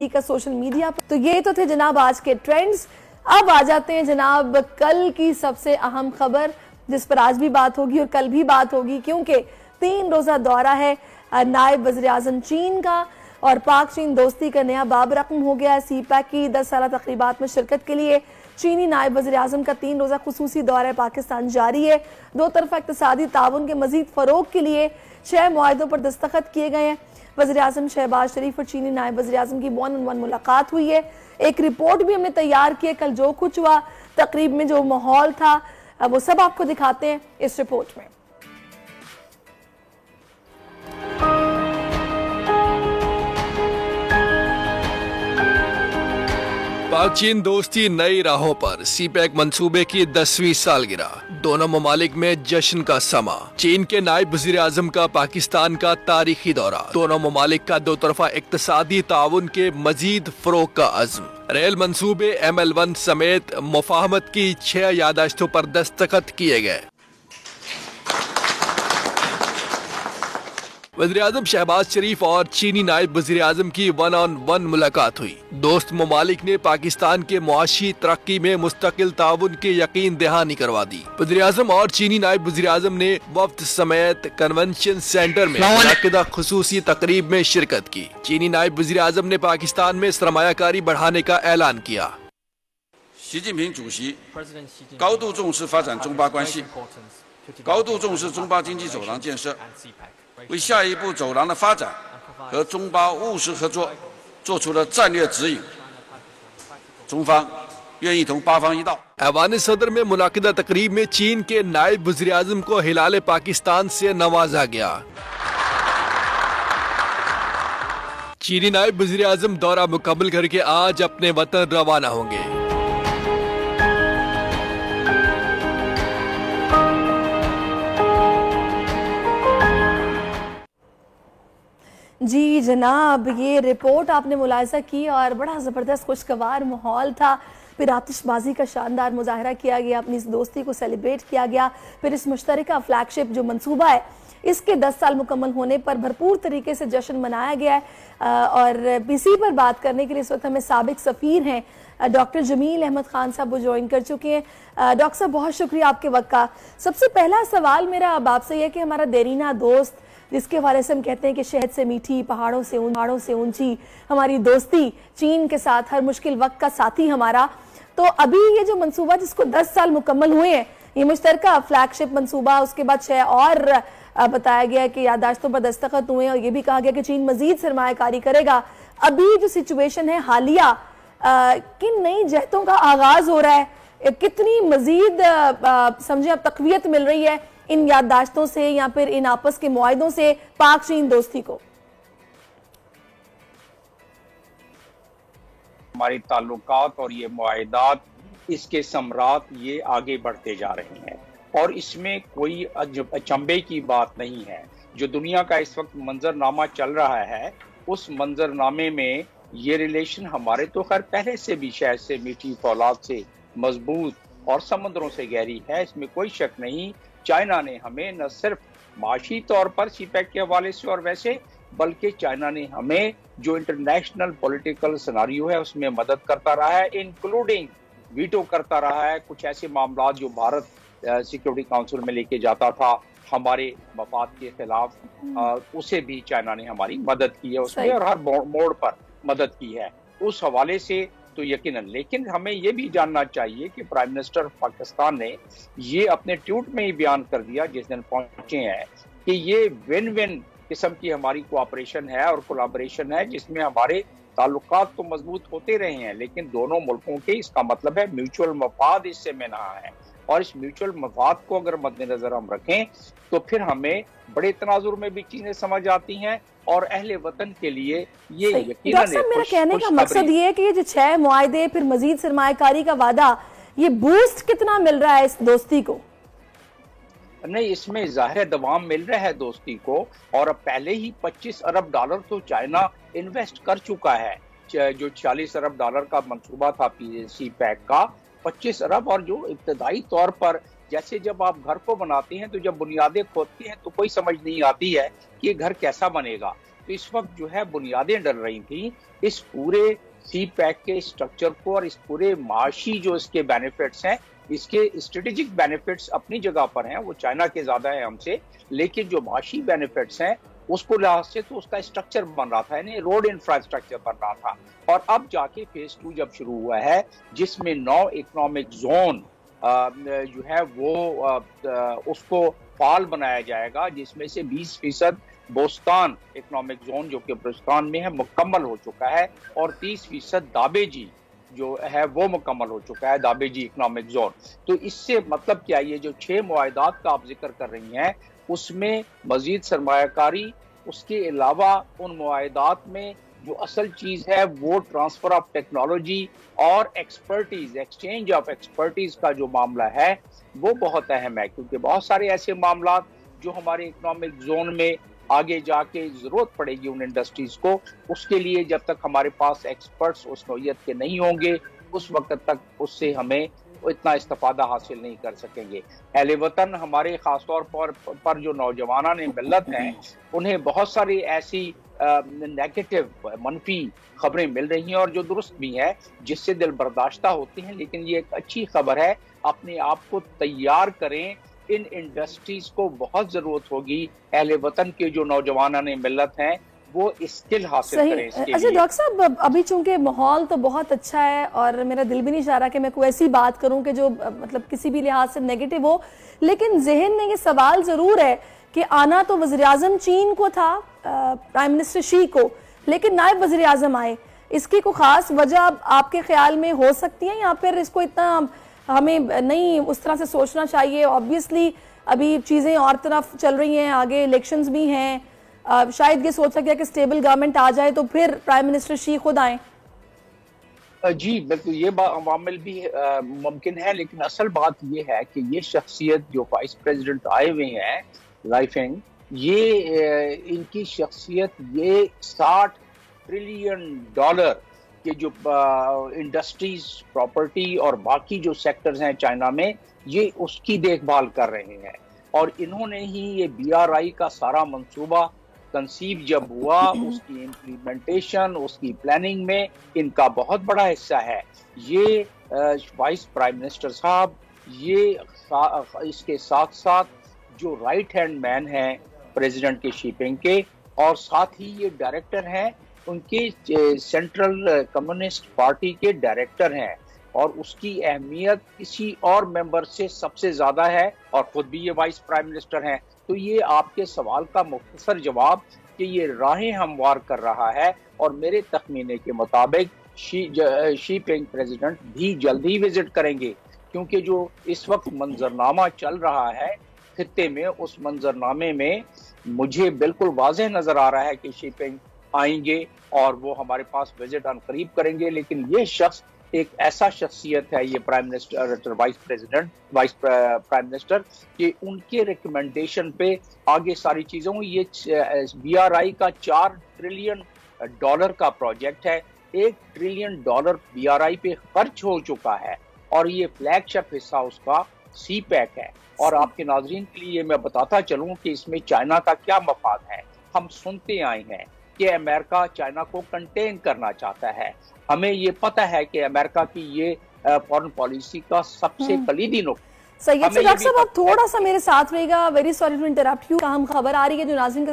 का social media पर। तो ये तो थे जनाब आज के ट्रेंड्स। अब आ जाते हैं जनाब कल की सबसे अहम खबर, जिस पर आज भी बात होगी और कल भी बात होगी, क्योंकि 3 रोजा दौरा है नायब वज़ीर आज़म चीन का और पाक चीन दोस्ती का नया बाब रकम हो गया है। सीपैक की 10 साला तकरीबात में शिरकत के लिए चीनी नायब वज़ीर आज़म का 3 रोजा खुसूसी दौरा पाकिस्तान जारी है। दो तरफा इक़्तिसादी ताउन के मजीद फरोग के लिए 6 मुआहदों पर दस्तखत किए गए हैं। वज़ीर आज़म शहबाज शरीफ और चीनी नायब वज़ीर आज़म की 1-on-1 मुलाकात हुई है। एक रिपोर्ट भी हमने तैयार की है, कल जो कुछ हुआ तकरीब में, जो माहौल था, वो सब आपको दिखाते हैं इस रिपोर्ट में। पाक चीन दोस्ती नई राहों पर, सीपैक मंसूबे की 10वीं सालगिरह, दोनों ममालिक में जश्न का समा। चीन के नायब वज़ीर आज़म का पाकिस्तान का तारीखी दौरा, दोनों ममालिक का दो तरफा इक़्तिसादी ताउन के मजीद फ़रोग़ का अज़्म। रेल मंसूबे ML1 समेत मुफ़ाहमत की 6 यादाश्तों पर दस्तखत किए गए। वज़ीर-ए-आज़म शहबाज शरीफ और चीनी नायब वज़ीर-ए-आज़म की 1-on-1 मुलाकात हुई। दोस्त ममालिक ने पाकिस्तान के मुआशी तरक्की में मुस्तकिल ताउन की यकीन दहानी करवा दी। वज़ीर-ए-आज़म और चीनी नायब वज़ीर-ए-आज़म ने वफ्द समेत कन्वेंशन सेंटर में मुनअक़िदा खुसूसी तकरीब में शिरकत की। चीनी नायब वज़ीर-ए-आज़म ने पाकिस्तान में सरमायाकारी बढ़ाने का ऐलान किया। 习近平主席高度重视发展中巴关系，高度重视中巴经济走廊建设，为下一步走廊的发展和中巴务实合作做出了战略指引。中方愿意同巴方一道。ऐवान सदर में मुनाकिदा तकरीब में चीन के नायब वज़ीर आज़म को हिलाले पाकिस्तान से नवाजा गया। चीनी नायब वज़ीर आज़म दौरा मुकम्मल करके आज अपने वतन रवाना होंगे। जी जनाब, ये रिपोर्ट आपने मुलाहिज़ा की और बड़ा ज़बरदस्त खुशगवार माहौल था। फिर आतिशबाजी का शानदार मुजाहरा किया गया, अपनी इस दोस्ती को सेलिब्रेट किया गया। फिर इस मुश्तरका फ्लैगशिप जो मंसूबा है, इसके 10 साल मुकम्मल होने पर भरपूर तरीके से जश्न मनाया गया है। और इसी पर बात करने के लिए इस वक्त हमें साबिक सफ़ीर हैं डॉक्टर जमील अहमद खान साहब, वो ज्वाइन कर चुके हैं। डॉक्टर साहब, बहुत शुक्रिया आपके वक्त का। सबसे पहला सवाल मेरा अब आपसे यह कि हमारा देरीना दोस्त, जिसके बारे से हम कहते हैं कि शहद से मीठी, पहाड़ों से ऊंची हमारी दोस्ती, चीन के साथ हर मुश्किल वक्त का साथी हमारा, तो अभी ये जो मंसूबा जिसको 10 साल मुकम्मल हुए हैं, ये मुश्तरका फ्लैगशिप मंसूबा, उसके बाद 6 और बताया गया कि यादाश्तों पर दस्तखत हुए और ये भी कहा गया कि चीन मजीद सरमायाकारी करेगा। अभी जो सिचुएशन है हालिया, किन नई जहतों का आगाज हो रहा है, कितनी मजीद समझे अब तकवीयत मिल रही है इन याददाश्तों से या फिर इन आपस के मुआहदों से पाक चीन दोस्ती को? हमारे ताल्लुकात और ये मुआहदात, इसके समरात ये आगे बढ़ते जा रहे हैं और इसमें कोई अचंभे की बात नहीं है। जो दुनिया का इस वक्त मंजरनामा चल रहा है, उस मंजरनामे में ये रिलेशन हमारे तो खैर पहले से भी शहद से मीठी, फौलाद से मजबूत और समंदरों से गहरी है, इसमें कोई शक नहीं। चाइना ने हमें न सिर्फ माशी तौर पर सीपैक के हवाले से और वैसे, बल्कि चाइना ने हमें जो इंटरनेशनल पॉलिटिकल सिनारियो है उसमें मदद करता रहा है, इंक्लूडिंग वीटो करता रहा है। कुछ ऐसे मामला जो भारत सिक्योरिटी काउंसिल में लेके जाता था हमारे मफाद के खिलाफ, उसे भी चाइना ने हमारी मदद की है उसमें और हर मोड़ पर मदद की है उस हवाले से तो यकीनन। लेकिन हमें ये भी जानना चाहिए कि प्राइम मिनिस्टर पाकिस्तान ने ये अपने ट्वीट में ही बयान कर दिया जिस दिन पहुंचे हैं कि ये विन विन किस्म की हमारी कोऑपरेशन है और कोलैबोरेशन है, जिसमें हमारे ताल्लुकात तो मजबूत होते रहे हैं, लेकिन दोनों मुल्कों के, इसका मतलब है म्यूचुअल मफाद इससे में रहा है। और इस म्यूचुअल मफाद को अगर मद्देनजर हम रखें तो फिर हमें बड़े तनाजुर में भी चीजें समझ आती हैं और अहले वतन के लिए ये यकीनन। डॉक्टर साहब, मेरा कहने का मकसद ये है कि ये जो 6 मुआहदे, फिर मजीद सरमायाकारी का वादा, ये बूस्ट कितना मिल रहा है इस दोस्ती को? नहीं, इसमें जाहिर दवाम मिल रहा है दोस्ती को, और पहले ही $25 अरब तो चाइना इन्वेस्ट कर चुका है। जो $40 अरब का मंसूबा था सीपैक का, 25 अरब, और जो इब्तदाई तौर पर जैसे जब आप घर को बनाते हैं तो जब बुनियादें खोदते हैं तो कोई समझ नहीं आती है कि ये घर कैसा बनेगा, तो इस वक्त जो है बुनियादें डल रही थी इस पूरे सी पैक के स्ट्रक्चर को और इस पूरे माशी जो इसके बेनिफिट्स हैं, इसके स्ट्रेटेजिक बेनिफिट्स अपनी जगह पर हैं, वो चाइना के ज्यादा है हमसे, लेकिन जो माशी बेनिफिट्स हैं उसको लिहाज से तो उसका स्ट्रक्चर बन रहा था, यानी रोड इंफ्रास्ट्रक्चर बन रहा था। और अब जाके फेज 2 जब शुरू हुआ है जिसमें 9 इकोनॉमिक जोन जो है वो उसको फाल बनाया जाएगा, जिसमें से 20% बोस्तान इकोनॉमिक जोन जो कि बलूचिस्तान में है मुकम्मल हो चुका है और 30% दाबेजी जो है वो मुकम्मल हो चुका है, दाबेजी इकोनॉमिक जोन। तो इससे मतलब क्या, ये जो 6 मुआहदात का आप जिक्र कर रही हैं उसमें मजीद सरमायाकारी, उसके अलावा उन मुआहदात में जो असल चीज है वो ट्रांसफर ऑफ टेक्नोलॉजी और एक्सपर्टीज, एक्सचेंज ऑफ एक्सपर्टीज का जो मामला है वो बहुत अहम है, क्योंकि बहुत सारे ऐसे मामला जो हमारे इकोनॉमिक जोन में आगे जाके जरूरत पड़ेगी उन इंडस्ट्रीज को, उसके लिए जब तक हमारे पास एक्सपर्ट्स उस नौइयत के नहीं होंगे उस वक्त तक उससे हमें इतना इस्तेफादा हासिल नहीं कर सकेंगे। अहले वतन हमारे खासतौर पर जो नौजवान ने मिल्लत हैं उन्हें बहुत सारी ऐसी नेगेटिव मनफी खबरें मिल रही हैं और जो दुरुस्त भी है जिससे दिल बर्दाश्ता होती हैं, लेकिन ये एक अच्छी खबर है। अपने आप को तैयार करें, इन इंडस्ट्रीज को बहुत जरूरत होगी, अहले वतन के जो नौजवान ने मिल्लत हैं वो स्किल हासिल करें इसके अच्छा डॉक्टर साहब, अभी चूंकि माहौल तो बहुत अच्छा है और मेरा दिल भी नहीं चाह रहा कि मैं कोई ऐसी बात करूं कि जो मतलब किसी भी लिहाज से नेगेटिव हो, लेकिन जहन में ये सवाल जरूर है कि आना तो वज़ीर आज़म चीन को था, प्राइम मिनिस्टर शी को, लेकिन नायब वज़ीर आज़म आए। इसकी कोई खास वजह आपके ख्याल में हो सकती है या फिर इसको इतना हमें नहीं उस तरह से सोचना चाहिए? ऑब्वियसली अभी चीज़ें और तरफ चल रही हैं, आगे इलेक्शंस भी हैं, शायद ये सोचा गया कि स्टेबल गवर्नमेंट आ जाए तो फिर प्राइम मिनिस्टर शी खुद आए। जी बिल्कुल, ये अवामिल भी मुमकिन है, लेकिन असल बात ये है कि ये शख्सियत जो वाइस प्रेसिडेंट आए हुए हैं लाइफिंग, ये इनकी शख्सियत ये $60 ट्रिलियन के जो इंडस्ट्रीज, प्रॉपर्टी और बाकी जो सेक्टर्स हैं चाइना में, ये उसकी देखभाल कर रहे हैं। और इन्होंने ही ये BRI का सारा मंसूबा कंसीव जब हुआ, उसकी इम्प्लीमेंटेशन, उसकी प्लानिंग में इनका बहुत बड़ा हिस्सा है। ये वाइस प्राइम मिनिस्टर साहब, ये इसके साथ साथ जो राइट हैंड मैन हैं प्रेसिडेंट के शीपिंग के, और साथ ही ये डायरेक्टर हैं उनके सेंट्रल कम्युनिस्ट पार्टी के डायरेक्टर हैं, और उसकी अहमियत किसी और मेंबर से सबसे ज्यादा है, और खुद भी ये वाइस प्राइम मिनिस्टर हैं। तो ये आपके सवाल का मुख्तसर जवाब कि ये राहें हमवार कर रहा है, और मेरे तखमीने के मुताबिक शी पिंग प्रेसिडेंट भी जल्द ही विजिट करेंगे, क्योंकि जो इस वक्त मंजरनामा चल रहा है खित्ते में, उस मंजरनामे में मुझे बिल्कुल वाज़ेह नजर आ रहा है कि शी पिंग आएंगे और वो हमारे पास विजिट अनकरीब करेंगे। लेकिन ये शख्स एक ऐसा शख्सियत है, ये prime minister, vice prime minister, कि उनके रिकमेंडेशन पे आगे सारी चीजों, ये BRI का $4 ट्रिलियन का प्रोजेक्ट है। $1 ट्रिलियन BRI पे खर्च हो चुका है, और ये फ्लैगशिप हिस्सा उसका सी पैक है। और आपके नाजरीन के लिए मैं बताता चलूं कि इसमें चाइना का क्या मफाद है। हम सुनते आए हैं कि अमेरिका चाइना को कंटेन करना चाहता है। हमें ये पता है कि अमेरिका की ये फॉरेन पॉलिसी का सबसे कलीदी नुक्ता। सही है डॉक्टर साहब, आप थोड़ा सा मेरे साथ रहेगा, very sorry to interrupt you. अहम खबर आ रही है जो नाज़रीन के